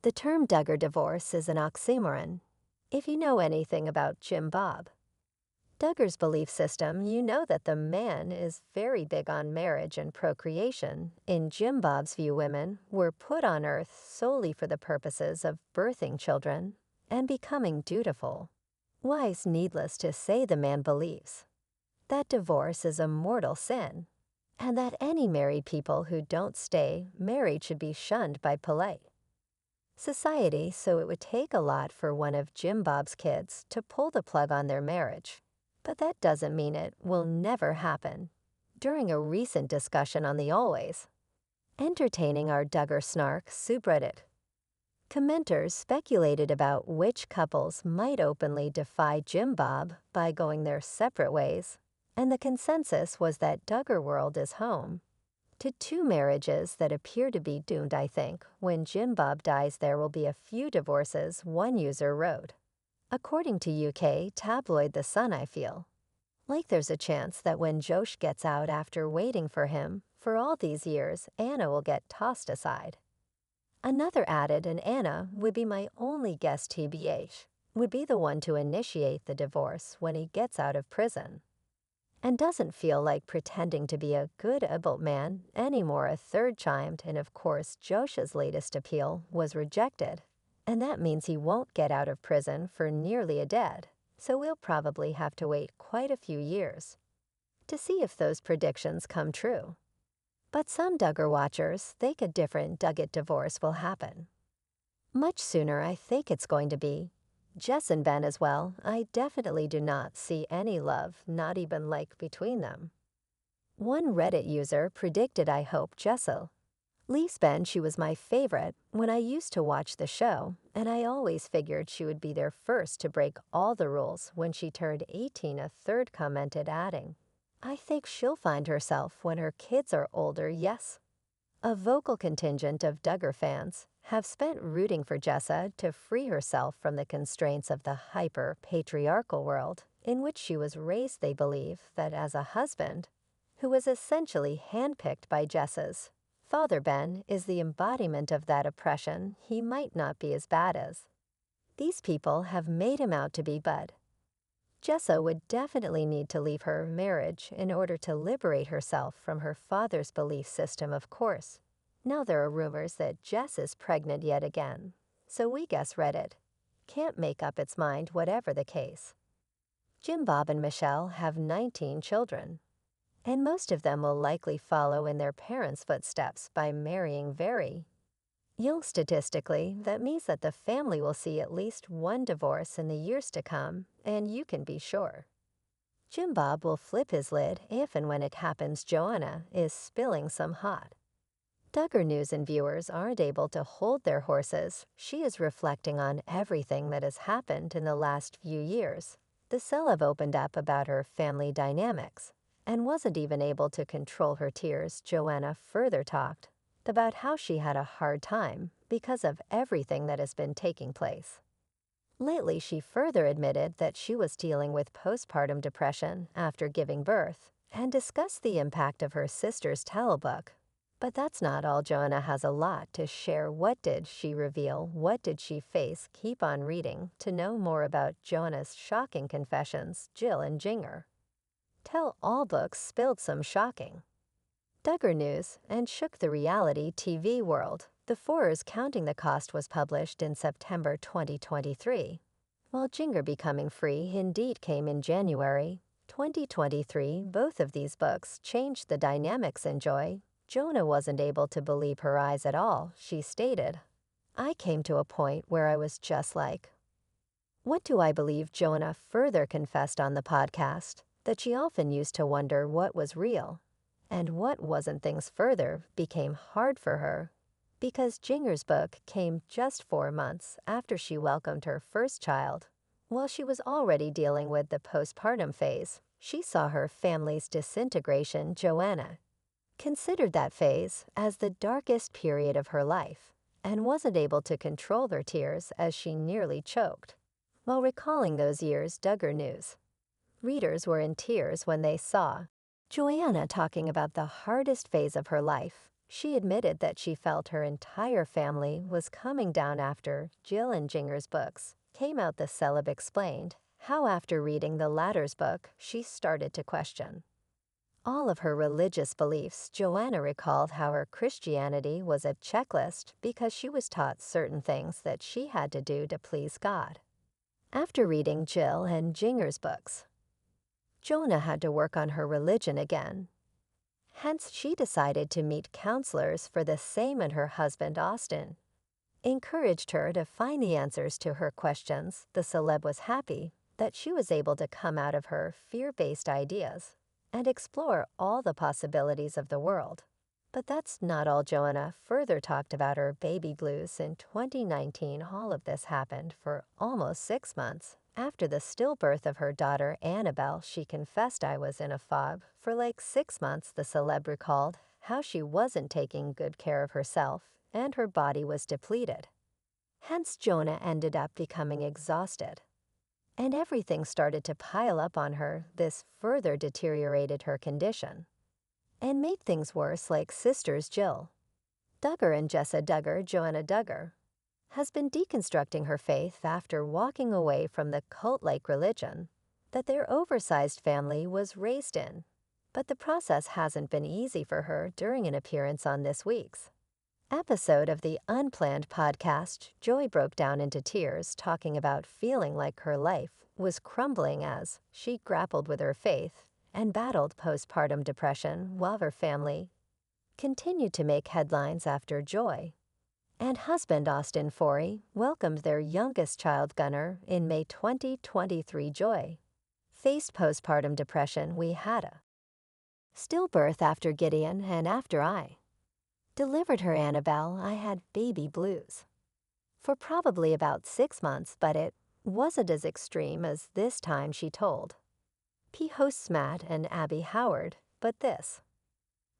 The term Duggar divorce is an oxymoron. If you know anything about Jim Bob, Duggar's belief system, you know that the man is very big on marriage and procreation. In Jim Bob's view, women were put on earth solely for the purposes of birthing children and becoming dutiful. Wise, needless to say, the man believes that divorce is a mortal sin, and that any married people who don't stay married should be shunned by polite society, so it would take a lot for one of Jim Bob's kids to pull the plug on their marriage. But that doesn't mean it will never happen. During a recent discussion on the Always Entertaining Our Duggar Snark subreddit, commenters speculated about which couples might openly defy Jim Bob by going their separate ways, and the consensus was that Duggar World is home to two marriages that appear to be doomed. I think when Jim Bob dies there will be a few divorces, one user wrote. According to UK tabloid The Sun, I feel like there's a chance that when Josh gets out after waiting for him for all these years, Anna will get tossed aside. Another added, and Anna would be my only guess, TBH, would be the one to initiate the divorce when he gets out of prison and doesn't feel like pretending to be a good adult man anymore. A third chimed, and of course Josh's latest appeal was rejected, and that means he won't get out of prison for nearly a decade, so we'll probably have to wait quite a few years to see if those predictions come true. But some Duggar watchers think a different Duggett divorce will happen much sooner. I think it's going to be Jess and Ben as well. I definitely do not see any love, not even like, between them. One Reddit user predicted, I hope Jess'll leave Ben. She was my favorite when I used to watch the show, and I always figured she would be there first to break all the rules when she turned 18. A third commented, adding, I think she'll find herself when her kids are older. Yes. A vocal contingent of Duggar fans have spent rooting for Jessa to free herself from the constraints of the hyper-patriarchal world in which she was raised. They believe that as a husband who was essentially handpicked by Jessa's father, Ben is the embodiment of that oppression. He might not be as bad as these people have made him out to be, but Jessa would definitely need to leave her marriage in order to liberate herself from her father's belief system, of course. Now there are rumors that Jess is pregnant yet again, so we guess Reddit can't make up its mind. Whatever the case, Jim Bob and Michelle have 19 children, and most of them will likely follow in their parents' footsteps by marrying very young. Statistically, that means that the family will see at least one divorce in the years to come, and you can be sure Jim Bob will flip his lid if and when it happens. Joanna is spilling some hot Duggar news, and viewers aren't able to hold their horses. She is reflecting on everything that has happened in the last few years. The celeb opened up about her family dynamics and wasn't even able to control her tears. Joanna further talked about how she had a hard time because of everything that has been taking place lately. She further admitted that she was dealing with postpartum depression after giving birth and discussed the impact of her sister's towel book. But that's not all. Jana has a lot to share. What did she reveal? What did she face? Keep on reading to know more about Jana's shocking confessions. Jill and Jinger tell all. Books spilled some shocking Duggar news and shook the reality TV world. The Fourers Counting the Cost was published in September 2023, while Jinger Becoming Free indeed came in January 2023. Both of these books changed the dynamics. Enjoy. Jonah wasn't able to believe her eyes at all. She stated, I came to a point where I was just like, what do I believe? Jonah further confessed on the podcast that she often used to wonder what was real and what wasn't. Things further became hard for her because Jinger's book came just 4 months after she welcomed her first child. While she was already dealing with the postpartum phase, she saw her family's disintegration. Joanna considered that phase as the darkest period of her life and wasn't able to control her tears as she nearly choked while recalling those years. Duggar news readers were in tears when they saw Joanna talking about the hardest phase of her life. She admitted that she felt her entire family was coming down after Jill and Jinger's books came out. The celeb explained how after reading the latter's book, she started to question all of her religious beliefs. Joanna recalled how her Christianity was a checklist because she was taught certain things that she had to do to please God. After reading Jill and Jinger's books, Jonah had to work on her religion again. Hence, she decided to meet counselors for the same, and her husband, Austin, encouraged her to find the answers to her questions. The celeb was happy that she was able to come out of her fear-based ideas and explore all the possibilities of the world. But that's not all. Joanna further talked about her baby blues in 2019. All of this happened for almost 6 months. After the stillbirth of her daughter Annabelle, she confessed, "I was in a fog for like 6 months." The celeb recalled how she wasn't taking good care of herself and her body was depleted. Hence, Jonah ended up becoming exhausted, and everything started to pile up on her. This further deteriorated her condition and made things worse. Like sisters Jill Duggar and Jessa Duggar, Joanna Duggar has been deconstructing her faith after walking away from the cult-like religion that their oversized family was raised in. But the process hasn't been easy for her. During an appearance on this week's episode of the Unplanned podcast, Joy broke down into tears, talking about feeling like her life was crumbling as she grappled with her faith and battled postpartum depression, while her family continued to make headlines after Joy and husband Austin Forey welcomed their youngest child, Gunnar, in May 2023. Joy faced postpartum depression. "We had a stillbirth after Gideon, and after I delivered her Annabelle, I had baby blues for probably about 6 months, but it wasn't as extreme as this time," she told P hosts Matt and Abby Howard. "But this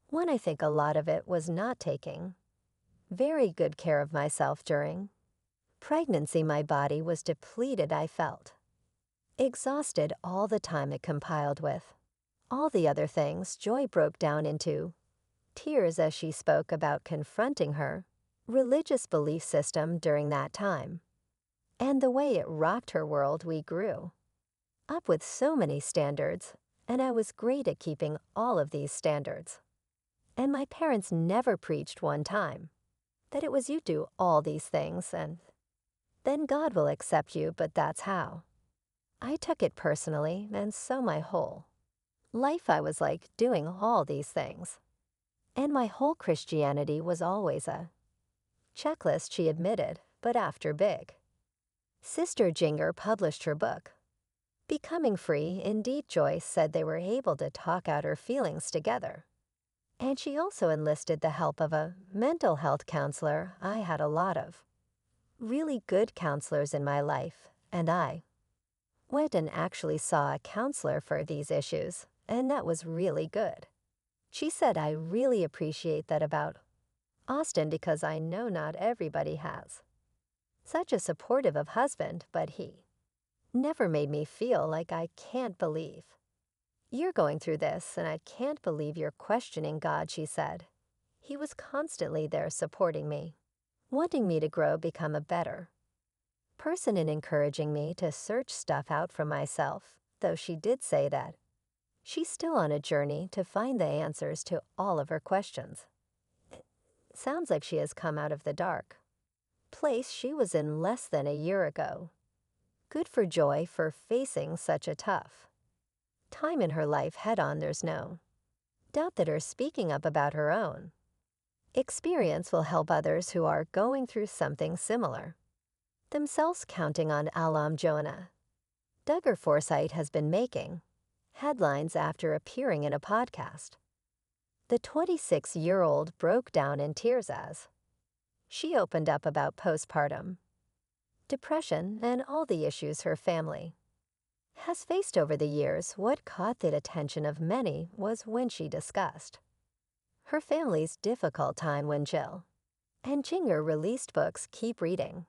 one, I think a lot of it was not taking very good care of myself during pregnancy. My body was depleted. I felt exhausted all the time." It compiled with all the other things. Joy broke down into tears as she spoke about confronting her religious belief system during that time and the way it rocked her world. "We grew up with so many standards, and I was great at keeping all of these standards. And my parents never preached one time that it was you do all these things and then God will accept you, but that's how I took it personally, and so my whole life I was like doing all these things. And my whole Christianity was always a checklist," she admitted. But after Big Sister Jinger published her book, Becoming Free, Indeed, Joy said they were able to talk out her feelings together. And she also enlisted the help of a mental health counselor. "I had a lot of really good counselors in my life, and I went and actually saw a counselor for these issues, and that was really good." She said, "I really appreciate that about Austin because I know not everybody has such a supportive of husband, but he never made me feel like I can't believe you're going through this, and I can't believe you're questioning God," she said. "He was constantly there supporting me, wanting me to grow, become a better person, and encouraging me to search stuff out for myself," though she did say that she's still on a journey to find the answers to all of her questions. It sounds like she has come out of the dark place she was in less than a year ago. Good for Joy for facing such a tough time in her life head on. There's no doubt that her speaking up about her own experience will help others who are going through something similar themselves. Counting on alum Jonah Duggar Forsythe has been making headlines after appearing in a podcast. The 26-year-old broke down in tears as she opened up about postpartum depression and all the issues her family has faced over the years. What caught the attention of many was when she discussed her family's difficult time when Jill and Jinger released books. Keep reading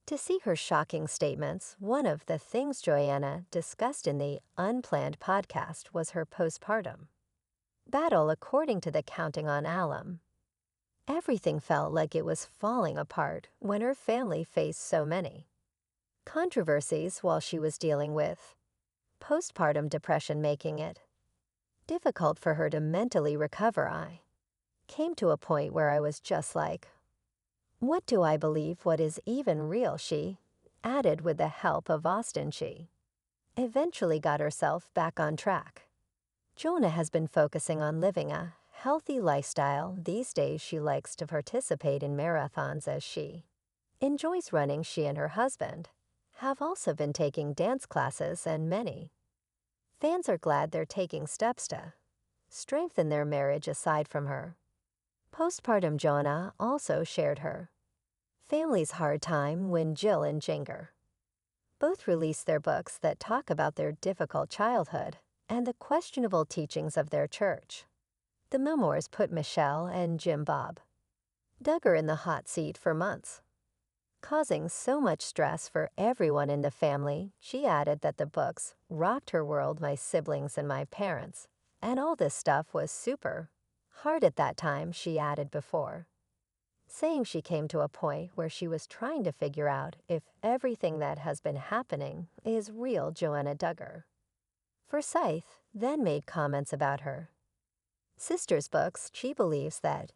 to see her shocking statements. One of the things Joanna discussed in the Unplanned podcast was her postpartum battle. According to the Counting on Alum Everything felt like it was falling apart when her family faced so many controversies while she was dealing with postpartum depression, making it difficult for her to mentally recover. I came to a point where I was just like, what do I believe? What is even real? She added with the help of Austin. She eventually got herself back on track. Jana has been focusing on living a healthy lifestyle. These days she likes to participate in marathons as she enjoys running. She and her husband have also been taking dance classes, and many fans are glad they're taking steps to strengthen their marriage. Aside from her postpartum, Jana also shared her family's hard time when Jill and Jinger both released their books that talk about their difficult childhood and the questionable teachings of their church. The memoirs put Michelle and Jim Bob Duggar in the hot seat for months, causing so much stress for everyone in the family. She added that the books rocked her world, my siblings and my parents, and all this stuff was super hard at that time. She added before saying she came to a point where she was trying to figure out if everything that has been happening is real. Joanna Duggar Forsyth then made comments about her sister's books. She believes that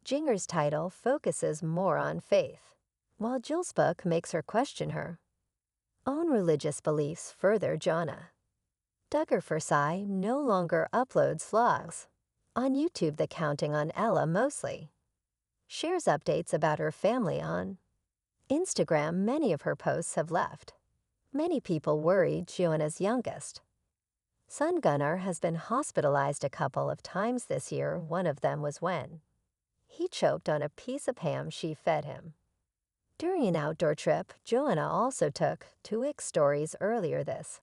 Jinger's title focuses more on faith, while Jill's book makes her question her own religious beliefs further. Jana Duggar Forsyth no longer uploads vlogs on YouTube. The Counting on Ella mostly shares updates about her family on Instagram. Many of her posts have left many people worried. Joanna's youngest son Gunnar has been hospitalized a couple of times this year. One of them was when he choked on a piece of ham she fed him during an outdoor trip. Joanna also took to X stories earlier this